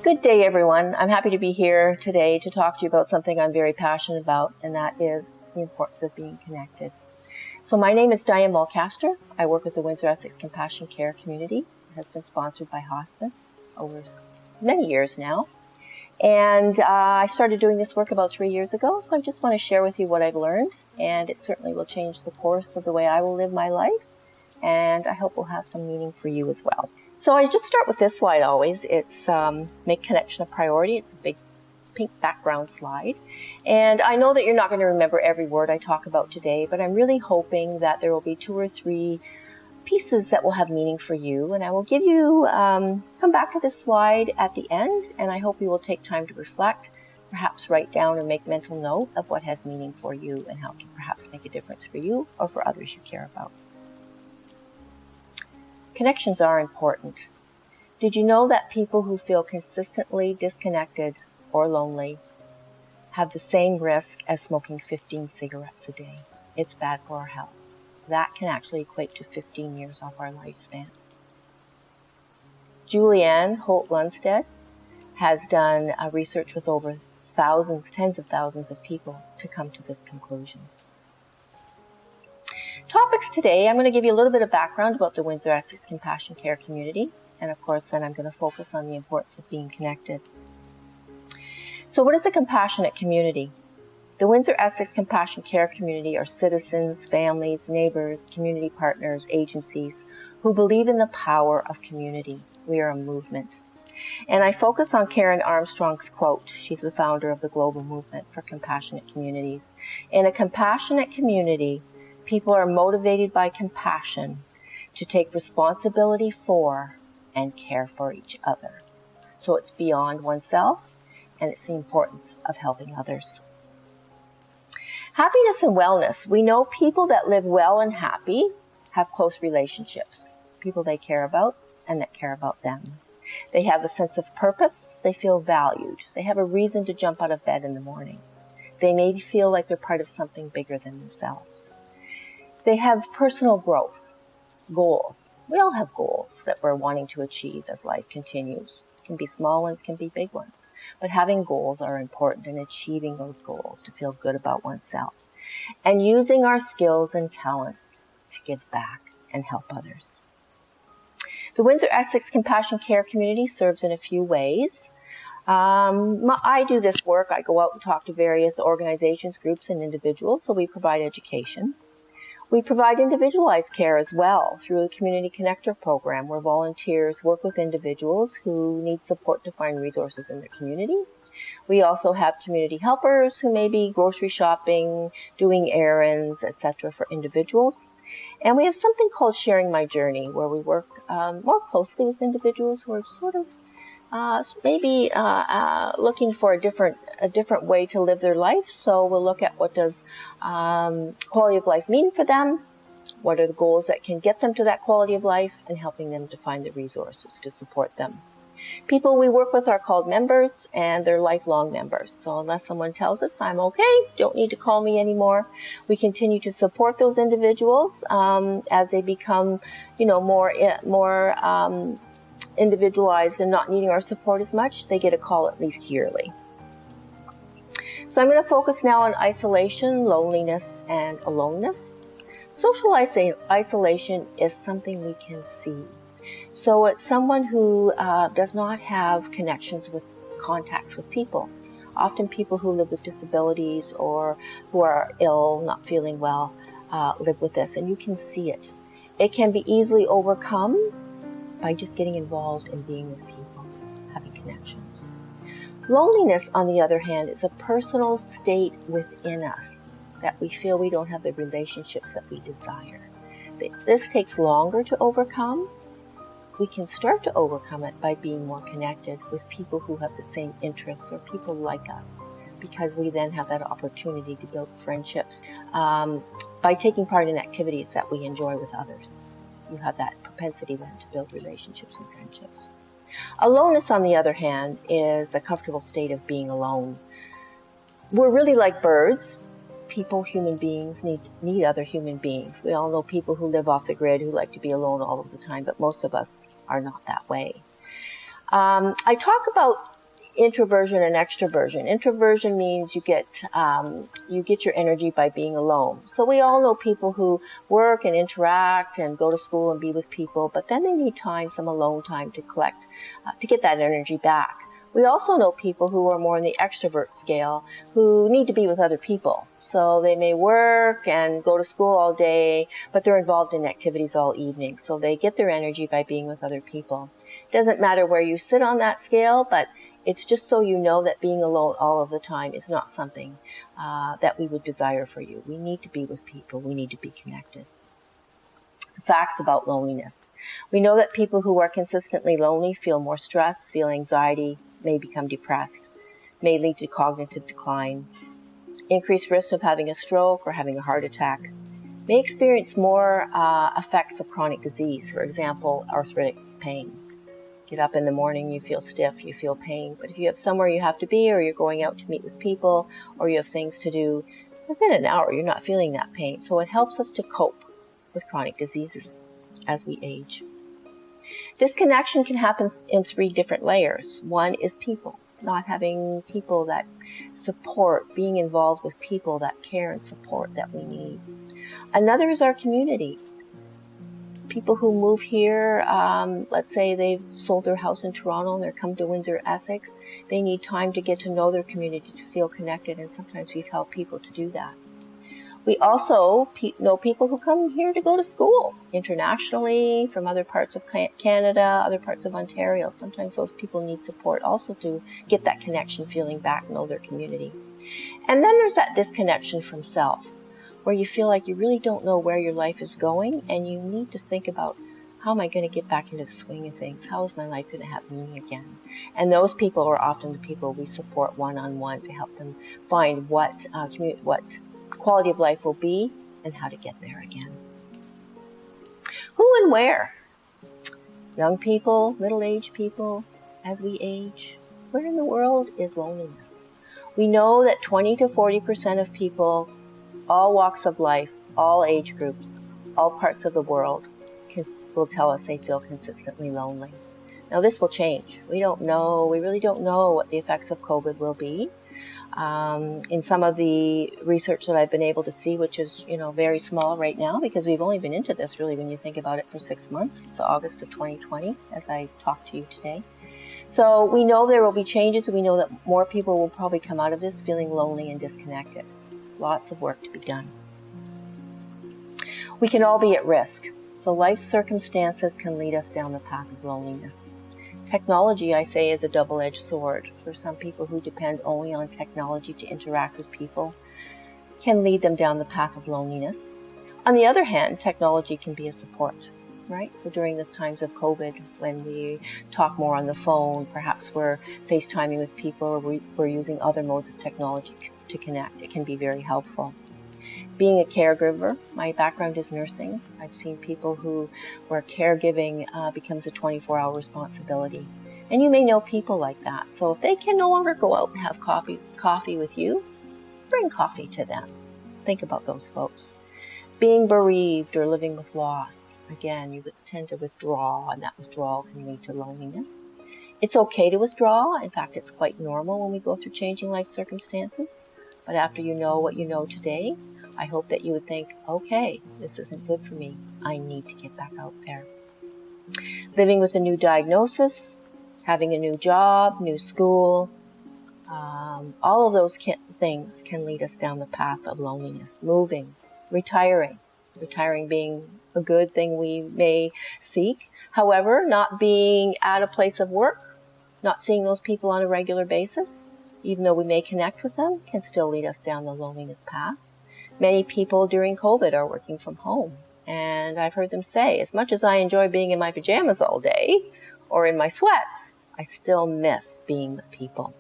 Good day, everyone. I'm happy to be here today to talk to you about something I'm very passionate about, and that is the importance of being connected. So my name is Diane Mulcaster. I work with the Windsor-Essex Compassion Care Community. It has been sponsored by Hospice over many years now. And I started doing this work about 3 years ago, so I just want to share with you what I've learned, and it certainly will change the course of the way I will live my life, and I hope will have some meaning for you as well. So I just start with this slide always. It's make connection a priority. It's a big pink background slide. And I know that you're not going to remember every word I talk about today, but I'm really hoping that there will be 2 or 3 pieces that will have meaning for you. And I will give you, come back to this slide at the end, and I hope you will take time to reflect, perhaps write down or make mental note of what has meaning for you and how it can perhaps make a difference for you or for others you care about. Connections are important. Did you know that people who feel consistently disconnected or lonely have the same risk as smoking 15 cigarettes a day? It's bad for our health. That can actually equate to 15 years off our lifespan. Julianne Holt-Lunstad has done research with over thousands, tens of thousands of people to come to this conclusion. Topics today, I'm going to give you a little bit of background about the Windsor-Essex Compassion Care Community, and of course then I'm going to focus on the importance of being connected. So what is a compassionate community? The Windsor-Essex Compassion Care Community are citizens, families, neighbors, community partners, agencies who believe in the power of community. We are a movement. And I focus on Karen Armstrong's quote. She's the founder of the Global Movement for Compassionate Communities. In a compassionate community, people are motivated by compassion to take responsibility for and care for each other. So it's beyond oneself, and it's the importance of helping others. Happiness and wellness. We know people that live well and happy have close relationships, people they care about and that care about them. They have a sense of purpose. They feel valued. They have a reason to jump out of bed in the morning. They maybe feel like they're part of something bigger than themselves. They have personal growth, goals. We all have goals that we're wanting to achieve as life continues. Can be small ones, can be big ones. But having goals are important, and achieving those goals to feel good about oneself. And using our skills and talents to give back and help others. The Windsor-Essex Compassion Care Community serves in a few ways. I do this work. I go out and talk to various organizations, groups, and individuals, so we provide education. We provide individualized care as well through the Community Connector program, where volunteers work with individuals who need support to find resources in their community. We also have community helpers who may be grocery shopping, doing errands, etc. for individuals. And we have something called Sharing My Journey, where we work more closely with individuals who are sort of looking for a different way to live their life. So we'll look at what does quality of life mean for them, what are the goals that can get them to that quality of life, and helping them to find the resources to support them. People we work with are called members, and they're lifelong members. So unless someone tells us, I'm okay, don't need to call me anymore, we continue to support those individuals as they become, more individualized and not needing our support as much. They get a call at least yearly. So I'm going to focus now on isolation, loneliness, and aloneness. Social isolation is something we can see. So it's someone who does not have connections with contacts with people. Often people who live with disabilities or who are ill, not feeling well, live with this, and you can see it. It can be easily overcome by just getting involved in being with people, having connections. Loneliness, on the other hand, is a personal state within us that we feel we don't have the relationships that we desire. This takes longer to overcome. We can start to overcome it by being more connected with people who have the same interests or people like us, because we then have that opportunity to build friendships by taking part in activities that we enjoy with others. You have that propensity then to build relationships and friendships. Aloneness, on the other hand, is a comfortable state of being alone. We're really like birds. People, human beings, need other human beings. We all know people who live off the grid who like to be alone all of the time, but most of us are not that way. I talk about introversion and extroversion. Introversion means you get your energy by being alone. So we all know people who work and interact and go to school and be with people, but then they need time, some alone time to collect, to get that energy back. We also know people who are more on the extrovert scale who need to be with other people. So they may work and go to school all day, but they're involved in activities all evening. So they get their energy by being with other people. It doesn't matter where you sit on that scale, but it's just so you know that being alone all of the time is not something that we would desire for you. We need to be with people. We need to be connected. Facts about loneliness. We know that people who are consistently lonely feel more stress, feel anxiety, may become depressed, may lead to cognitive decline, increased risk of having a stroke or having a heart attack, may experience more effects of chronic disease, for example, arthritic pain. Get up in the morning, you feel stiff, you feel pain, but if you have somewhere you have to be, or you're going out to meet with people, or you have things to do, within an hour you're not feeling that pain. So it helps us to cope with chronic diseases as we age. Disconnection can happen in 3 different layers. One is people, not having people that support, being involved with people that care and support that we need. Another is our community. People who move here, let's say they've sold their house in Toronto and they're come to Windsor, Essex, they need time to get to know their community, to feel connected, and sometimes we've helped people to do that. We also know people who come here to go to school internationally from other parts of Canada, other parts of Ontario. Sometimes those people need support also to get that connection feeling back, know their community. And then there's that disconnection from self, where you feel like you really don't know where your life is going and you need to think about, how am I going to get back into the swing of things? How is my life going to have meaning again? And those people are often the people we support one-on-one to help them find what quality of life will be and how to get there again. Who and where? Young people, middle-aged people, as we age. Where in the world is loneliness? We know that 20 to 40% of people, all walks of life, all age groups, all parts of the world, will tell us they feel consistently lonely. Now this will change. We really don't know what the effects of COVID will be. In some of the research that I've been able to see, which is, very small right now, because we've only been into this really, when you think about it, for 6 months. It's August of 2020 as I talk to you today. So we know there will be changes. We know that more people will probably come out of this feeling lonely and disconnected. Lots of work to be done. We can all be at risk. So life circumstances can lead us down the path of loneliness. Technology, I say, is a double-edged sword. For some people who depend only on technology to interact with people, can lead them down the path of loneliness. On the other hand, technology can be a support, right? So during these times of COVID, when we talk more on the phone, perhaps we're FaceTiming with people, or we're using other modes of technology to connect. It can be very helpful. Being a caregiver, my background is nursing. I've seen people where caregiving becomes a 24-hour responsibility. And you may know people like that. So if they can no longer go out and have coffee with you, bring coffee to them. Think about those folks. Being bereaved or living with loss, again, you would tend to withdraw, and that withdrawal can lead to loneliness. It's okay to withdraw. In fact, it's quite normal when we go through changing life circumstances. But after you know what you know today, I hope that you would think, okay, this isn't good for me. I need to get back out there. Living with a new diagnosis, having a new job, new school, all of those things can lead us down the path of loneliness. Moving, retiring being a good thing we may seek. However, not being at a place of work, not seeing those people on a regular basis, even though we may connect with them, can still lead us down the loneliness path. Many people during COVID are working from home, and I've heard them say, as much as I enjoy being in my pajamas all day or in my sweats, I still miss being with people.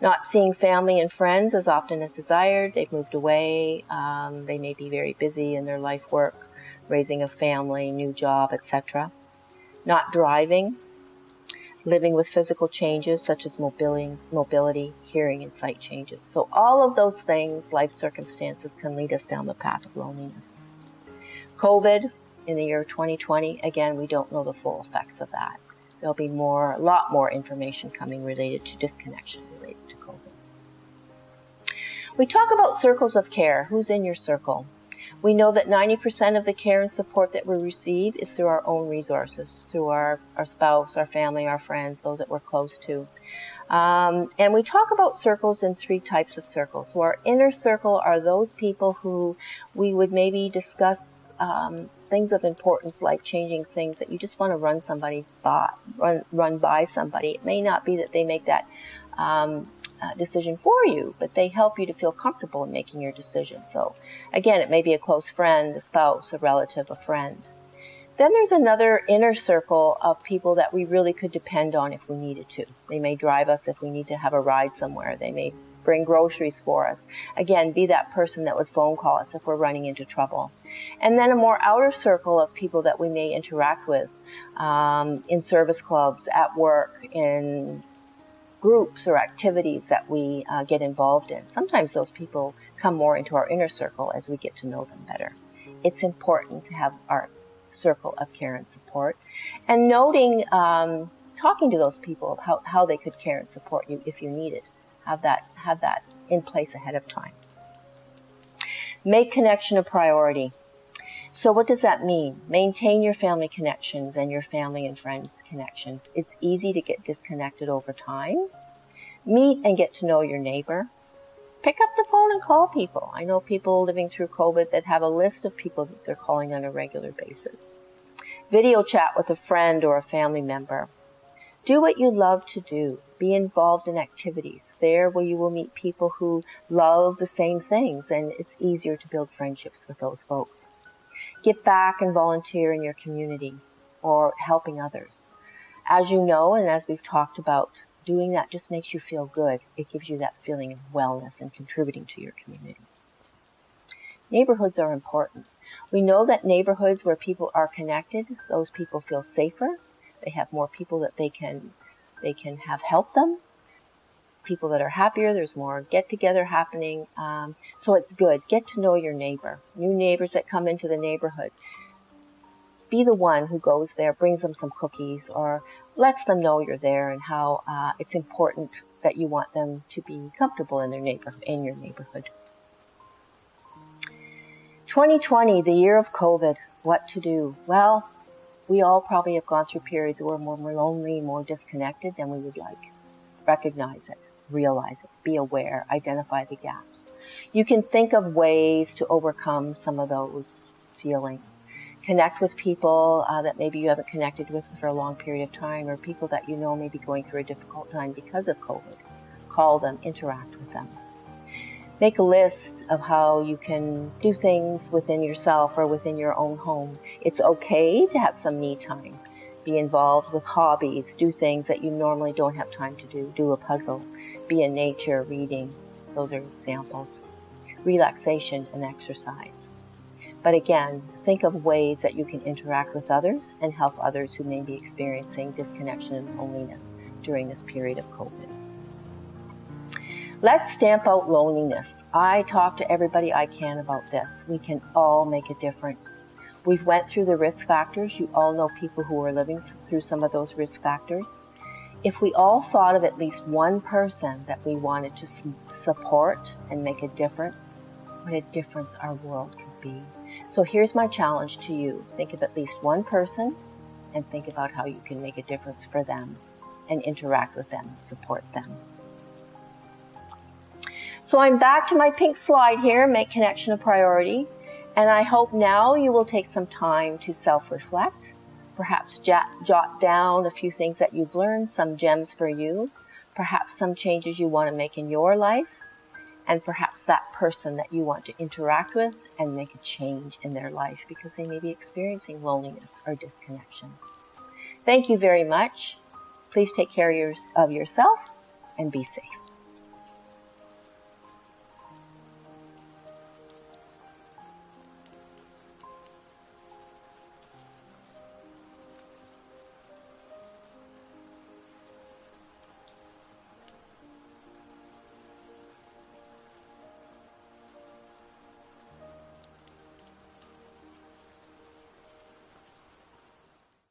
Not seeing family and friends as often as desired. They've moved away. They may be very busy in their life work, raising a family, new job, etc. Not driving. Living with physical changes such as mobility, hearing, and sight changes. So all of those things, life circumstances, can lead us down the path of loneliness. COVID in the year 2020, again, we don't know the full effects of that. There'll be a lot more information coming related to disconnection related to COVID. We talk about circles of care. Who's in your circle? We know that 90% of the care and support that we receive is through our own resources, through our spouse, our family, our friends, those that we're close to. And we talk about circles in 3 types of circles. So our inner circle are those people who we would maybe discuss things of importance, like changing things that you just want to run by somebody. It may not be that they make that decision for you, but they help you to feel comfortable in making your decision. So again, it may be a close friend, a spouse, a relative, a friend. Then there's another inner circle of people that we really could depend on if we needed to. They may drive us if we need to have a ride somewhere. They may bring groceries for us. Again, be that person that would phone call us if we're running into trouble. And then a more outer circle of people that we may interact with in service clubs, at work, in groups or activities that we get involved in. Sometimes those people come more into our inner circle as we get to know them better. It's important to have our circle of care and support, and noting, talking to those people how they could care and support you if you need it. Have that in place ahead of time. Make connection a priority. So what does that mean? Maintain your family connections and your family and friends connections. It's easy to get disconnected over time. Meet and get to know your neighbor. Pick up the phone and call people. I know people living through COVID that have a list of people that they're calling on a regular basis. Video chat with a friend or a family member. Do what you love to do. Be involved in activities there where you will meet people who love the same things, and it's easier to build friendships with those folks. Get back and volunteer in your community or helping others. As you know, and as we've talked about, doing that just makes you feel good. It gives you that feeling of wellness and contributing to your community. Neighborhoods are important. We know that neighborhoods where people are connected, those people feel safer. They have more people that they can have help them. People that are happier, there's more get-together happening. So it's good. Get to know your neighbor. New neighbors that come into the neighborhood. Be the one who goes there, brings them some cookies, or lets them know you're there and how it's important that you want them to be comfortable in your neighborhood. 2020, the year of COVID. What to do? Well, we all probably have gone through periods where we're more lonely, more disconnected than we would like. Recognize it, realize it, be aware, identify the gaps. You can think of ways to overcome some of those feelings. Connect with people that maybe you haven't connected with for a long period of time, or people that you know may be going through a difficult time because of COVID. Call them, interact with them. Make a list of how you can do things within yourself or within your own home. It's okay to have some me time. Be involved with hobbies. Do things that you normally don't have time to do. Do a puzzle. Be in nature, reading. Those are examples. Relaxation and exercise. But again, think of ways that you can interact with others and help others who may be experiencing disconnection and loneliness during this period of COVID. Let's stamp out loneliness. I talk to everybody I can about this. We can all make a difference. We've went through the risk factors. You all know people who are living through some of those risk factors. If we all thought of at least one person that we wanted to support and make a difference, what a difference our world could be. So here's my challenge to you. Think of at least one person and think about how you can make a difference for them and interact with them and support them. So I'm back to my pink slide here, make connection a priority. And I hope now you will take some time to self-reflect, perhaps jot down a few things that you've learned, some gems for you, perhaps some changes you want to make in your life, and perhaps that person that you want to interact with and make a change in their life because they may be experiencing loneliness or disconnection. Thank you very much. Please take care of yourself and be safe.